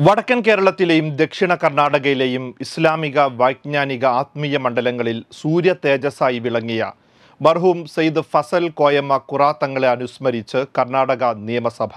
വടക്കൻ കേരളത്തിലെയും ദക്ഷിണ കർണാടകയിലെയും ഇസ്ലാമിക വൈജ്ഞാനിക ആത്മീയ മണ്ഡലങ്ങളിൽ സൂര്യ തേജസ്സായി വിളങ്ങിയ മർഹൂം സയ്യിദ് ഫസൽ കോയമ്മ ഖുറാത്തങ്ങളെ അനുസ്മരിച്ച് കർണാടക നിയമസഭ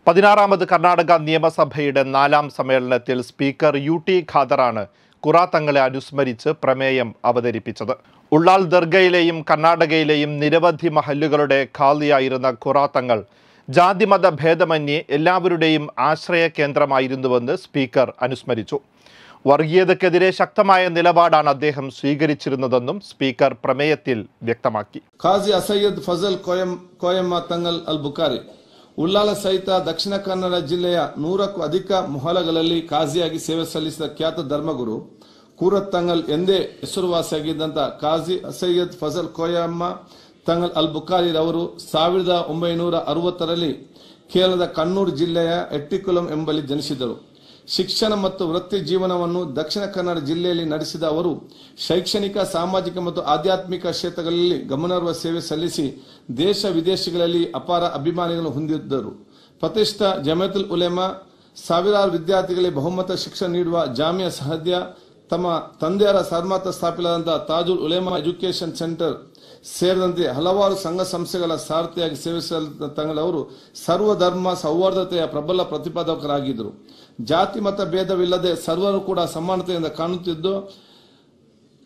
16ാമത് കർണാടക നിയമസഭയുടെ 4ാം സമ്മേളനത്തിൽ സ്പീക്കർ യു.ടി. ഖാദറാണ് ഖുറാത്തങ്ങളെ അനുസ്മരിച്ച് പ്രമേയം അവതരിപ്പിച്ചത്. ഉള്ളാൾ ദർഗയിലെയും കർണാടകയിലെയും നിരവധി മഹല്ലുകളുടെ ഖാദിയായിരുന്ന ഖുറാത്തങ്ങൾ ജാതിമത ഭേദമന്യേ എല്ലാവരുടെയും ആശ്രയ കേന്ദ്രമായിരുന്നുവെന്ന് സ്പീക്കർ അനുസ്മരിച്ചു. വർഗീയതയ്ക്കെതിരെ ശക്തമായ നിലപാടാണ് അദ്ദേഹം സ്വീകരിച്ചിരുന്നതെന്നും സ്പീക്കർ പ്രമേയത്തിൽ വ്യക്തമാക്കി. ഖാസി സയ്യിദ് ഫസൽ ಕೋಯಮ್ಮ ತಂಗಲ್ ಅಲ್ ಬುಖಾರಿ ಉಳ್ಳಾಲ ಸಹಿತ ದಕ್ಷಿಣ ಕನ್ನಡ ಜಿಲ್ಲೆಯ 100ಕ್ಕೂ ಅಧಿಕ ಮೊಹಲಗಳಲ್ಲಿ ಕಾಜಿಯಾಗಿ ಸೇವೆ ಸಲ್ಲಿಸಿದ ಖ್ಯಾತ ಧರ್ಮಗುರು ಕೂರತ್ತಂಗಲ್ ಎಂದೇ ಹೆಸರುವಾಸಿಯಾಗಿದ್ದಂಥ ಕಾಜಿ ಸಯ್ಯದ್ ಫಸಲ್ ಕೋಯಮ್ಮ ತಂಗಲ್ ಅಲ್ ಬುಖಾರಿ ರವರು 1960ರಲ್ಲಿ ಕೇರಳದ ಕಣ್ಣೂರು ಜಿಲ್ಲೆಯ ಎಟ್ಟಿಕುಲಂ ಎಂಬಲ್ಲಿ ಜನಿಸಿದರು. ಶಿಕ್ಷಣ ಮತ್ತು ವೃತ್ತಿ ಜೀವನವನ್ನು ದಕ್ಷಿಣ ಕನ್ನಡ ಜಿಲ್ಲೆಯಲ್ಲಿ ನಡೆಸಿದ ಅವರು ಶೈಕ್ಷಣಿಕ, ಸಾಮಾಜಿಕ ಮತ್ತು ಆಧ್ಯಾತ್ಮಿಕ ಕ್ಷೇತ್ರಗಳಲ್ಲಿ ಗಮನಾರ್ಹ ಸೇವೆ ಸಲ್ಲಿಸಿ ದೇಶ ವಿದೇಶಗಳಲ್ಲಿ ಅಪಾರ ಅಭಿಮಾನಿಗಳನ್ನು ಹೊಂದಿದ್ದರು. ಪ್ರತಿಷ್ಠಿತ ಜಮಿಯತುಲ್ ಉಲೇಮಾ, ಸಾವಿರಾರು ವಿದ್ಯಾರ್ಥಿಗಳಿಗೆ ಬಹುಮತ ಶಿಕ್ಷಣ ನೀಡುವ ಜಾಮಿಯಾ ಸಹದ್ಯ, ತಮ್ಮ ತಂದೆಯರ ಸರ್ಮಾತ ಸ್ಥಾಪಿಸಲಾದಂತಹ ತಾಜುಲ್ ಉಲೇಮಾ ಎಜುಕೇಶನ್ ಸೆಂಟರ್ ಸೇರಿದಂತೆ ಹಲವಾರು ಸಂಘ ಸಂಸ್ಥೆಗಳ ಸಾರಥಿಯಾಗಿ ಸೇವಿಸಿದ ತಂಗಳವರು ಸರ್ವಧರ್ಮ ಸೌಹಾರ್ದತೆಯ ಪ್ರಬಲ ಪ್ರತಿಪಾದಕರಾಗಿದ್ದರು. ಜಾತಿ ಮತ ಭೇದವಿಲ್ಲದೆ ಸರ್ವರು ಕೂಡ ಸಮಾನತೆಯಿಂದ ಕಾಣುತ್ತಿದ್ದು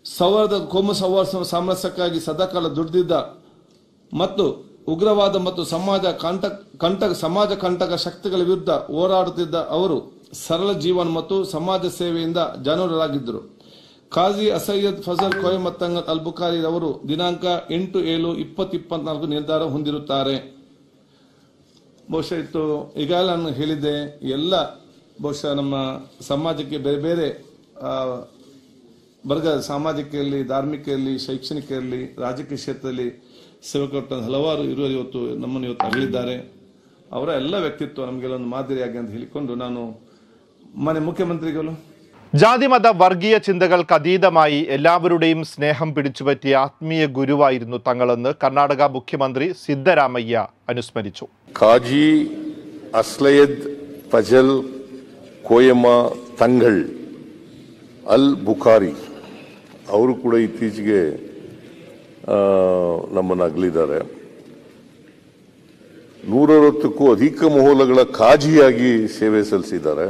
ಸೌಹಾರ್ದ ಕೋಮು ಸೌಹಾರ್ದ ಸಾಮರಸ್ಯಕ್ಕಾಗಿ ಸದಾಕಾಲ ದುಡಿದಿದ್ದ ಮತ್ತು ಉಗ್ರವಾದ ಮತ್ತು ಸಮಾಜ ಕಂಟಕ ಶಕ್ತಿಗಳ ವಿರುದ್ಧ ಹೋರಾಡುತ್ತಿದ್ದ ಅವರು ಸರಳ ಜೀವನ ಮತ್ತು ಸಮಾಜ ಸೇವೆಯಿಂದ ಜಾನೂರರಾಗಿದ್ದರು. ಖಾಜಿ ಸಯ್ಯದ್ ಫಸಲ್ ಕೋಯಮ್ಮ ತಂಗಲ್ ಅಲ್ ಬುಖಾರಿ ಅವರು ದಿನಾಂಕ 8/7/2024 ನಿರ್ಧಾರ ಹೊಂದಿರುತ್ತಾರೆ. ಬಹುಶಃ ಇತ್ತು ಈಗಾಗಲೇ ನಾನು ಹೇಳಿದ್ದೆ, ಎಲ್ಲ ಬಹುಶಃ ನಮ್ಮ ಸಮಾಜಕ್ಕೆ ಬೇರೆ ಬೇರೆ ವರ್ಗ, ಸಾಮಾಜಿಕ ಇರಲಿ, ಧಾರ್ಮಿಕ ಇರಲಿ, ಶೈಕ್ಷಣಿಕ ಇರಲಿ, ರಾಜಕೀಯ ಕ್ಷೇತ್ರದಲ್ಲಿ ಸೇವೆ ಕೊಟ್ಟ ಹಲವಾರು ಇರುವರು ಇವತ್ತು ನಮ್ಮನ್ನು ಅಗಲಿದ್ದಾರೆ. ಅವರ ಎಲ್ಲ ವ್ಯಕ್ತಿತ್ವ ನಮಗೆಲ್ಲ ಒಂದು ಮಾದರಿಯಾಗಿ ಅಂತ ಹೇಳಿಕೊಂಡು ನಾನು മുഖ്യമന്ത്രിಗಳು ജാതിമത വർഗീയ ചിന്തകൾക്ക് അതീതമായി എല്ലാവരുടെയും സ്നേഹം പിടിച്ചുപറ്റിയ ആത്മീയ ഗുരുവായിരുന്നു തങ്ങളെന്ന് കർണാടക മുഖ്യമന്ത്രി സിദ്ധരാമയ്യ അനുസ്മരിച്ചു. ഖാജി സയ്യിദ് ಫಸಲ್ ಕೋಯಮ್ಮ ತಂಗಳ್ ಅಲ್ ಬುಖಾರಿ ಅವರು ಕೂಡ ಇತ್ತೀಚೆಗೆ ನಮ್ಮನ್ನು ಅಗಲಿದ್ದಾರೆ. 160ಕ್ಕೂ ಅಧಿಕ ಮೊಹಲಗಳ ಖಾಜಿಯಾಗಿ ಸೇವೆ ಸಲ್ಲಿಸಿದ್ದಾರೆ.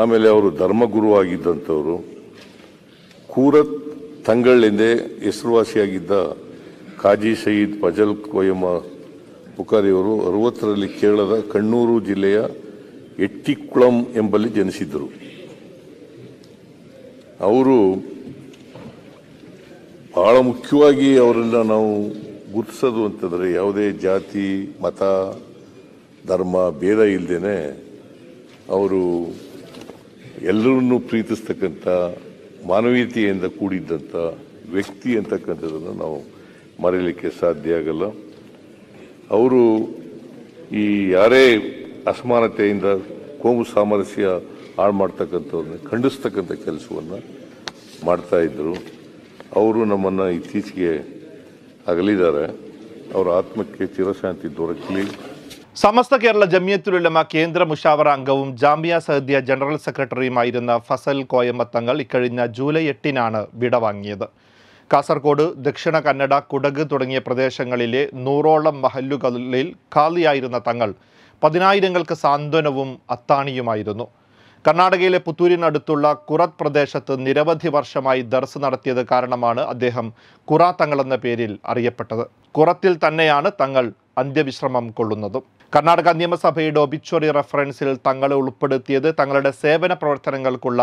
ಆಮೇಲೆ ಅವರು ಧರ್ಮಗುರು ಆಗಿದ್ದಂಥವರು. ಕೂರತ್ ತಂಗಳ್ ಎಂದೇ ಹೆಸರುವಾಸಿಯಾಗಿದ್ದ ಖಾಜಿ ಸಯ್ಯಿದ್ ಫಸಲ್ ಕೋಯಮ್ಮ ಬುಖಾರಿಯವರು 60ರಲ್ಲಿ ಕೇರಳದ ಕಣ್ಣೂರು ಜಿಲ್ಲೆಯ ಎಟ್ಟಿಕುಳಂ ಎಂಬಲ್ಲಿ ಜನಿಸಿದ್ದರು. ಅವರು ಬಹಳ ಮುಖ್ಯವಾಗಿ ಅವರನ್ನ ನಾವು ಗುರುತಿಸೋದು ಅಂತಂದರೆ ಯಾವುದೇ ಜಾತಿ, ಮತ, ಧರ್ಮ ಭೇದ ಇಲ್ಲದೇನೆ ಅವರು ಎಲ್ಲರನ್ನೂ ಪ್ರೀತಿಸ್ತಕ್ಕಂಥ, ಮಾನವೀಯತೆಯಿಂದ ಕೂಡಿದ್ದಂಥ ವ್ಯಕ್ತಿ ಅಂತಕ್ಕಂಥದ್ದನ್ನು ನಾವು ಮರೆಯಲಿಕ್ಕೆ ಸಾಧ್ಯ ಆಗಲ್ಲ. ಅವರು ಈ ಯಾರೇ ಅಸಮಾನತೆಯಿಂದ ಕೋಮು ಸಾಮರಸ್ಯ ಹಾಳು ಮಾಡ್ತಕ್ಕಂಥವ್ರನ್ನ ಖಂಡಿಸ್ತಕ್ಕಂಥ ಕೆಲಸವನ್ನು ಮಾಡ್ತಾ ಇದ್ದರು. ಅವರು ನಮ್ಮನ್ನು ಇತ್ತೀಚೆಗೆ ಅಗಲಿದ್ದಾರೆ. ಅವರ ಆತ್ಮಕ್ಕೆ ಚಿರಶಾಂತಿ ದೊರಕಲಿ. സമസ്ത കേരള ജമിയത്തുൽ ഉലമ കേന്ദ്ര മുഷാവറ അംഗവും ജാമിയ സഹദിയ ജനറൽ സെക്രട്ടറിയുമായിരുന്ന ഫസൽ കോയമ്മ തങ്ങൾ ഇക്കഴിഞ്ഞ ജൂലൈ 8-നാണ് വിടവാങ്ങിയത്. കാസർഗോഡ്, ദക്ഷിണ കന്നഡ, കുടക് തുടങ്ങിയ പ്രദേശങ്ങളിലെ 100ഓളം മഹല്ലുകളിൽ ഖാദിയായിരുന്ന തങ്ങൾ 10,000ങ്ങൾക്ക് സാന്ത്വനവും അത്താണിയുമായിരുന്നു. കർണാടകയിലെ പുത്തൂരിനടുത്തുള്ള കുറത്ത് പ്രദേശത്ത് നിരവധി വർഷമായി ദർസ് നടത്തിയത് കാരണമാണ് അദ്ദേഹം ഖുറാത്തങ്ങൾ എന്ന പേരിൽ അറിയപ്പെട്ടത്. കുറത്തിൽ തന്നെയാണ് തങ്ങൾ അന്ത്യവിശ്രമം കൊള്ളുന്നതും. കർണാടക നിയമസഭയുടെ ഒബിച്വറി റെഫറൻസിൽ തങ്ങളെ ഉൾപ്പെടുത്തിയത് തങ്ങളുടെ സേവന പ്രവർത്തനങ്ങൾക്കുള്ള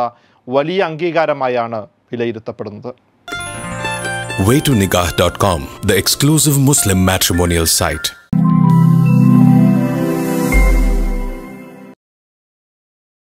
വലിയ അംഗീകാരമായാണ് വിലയിരുത്തപ്പെടുന്നത്. Waytonikah.com, the exclusive Muslim matrimonial site.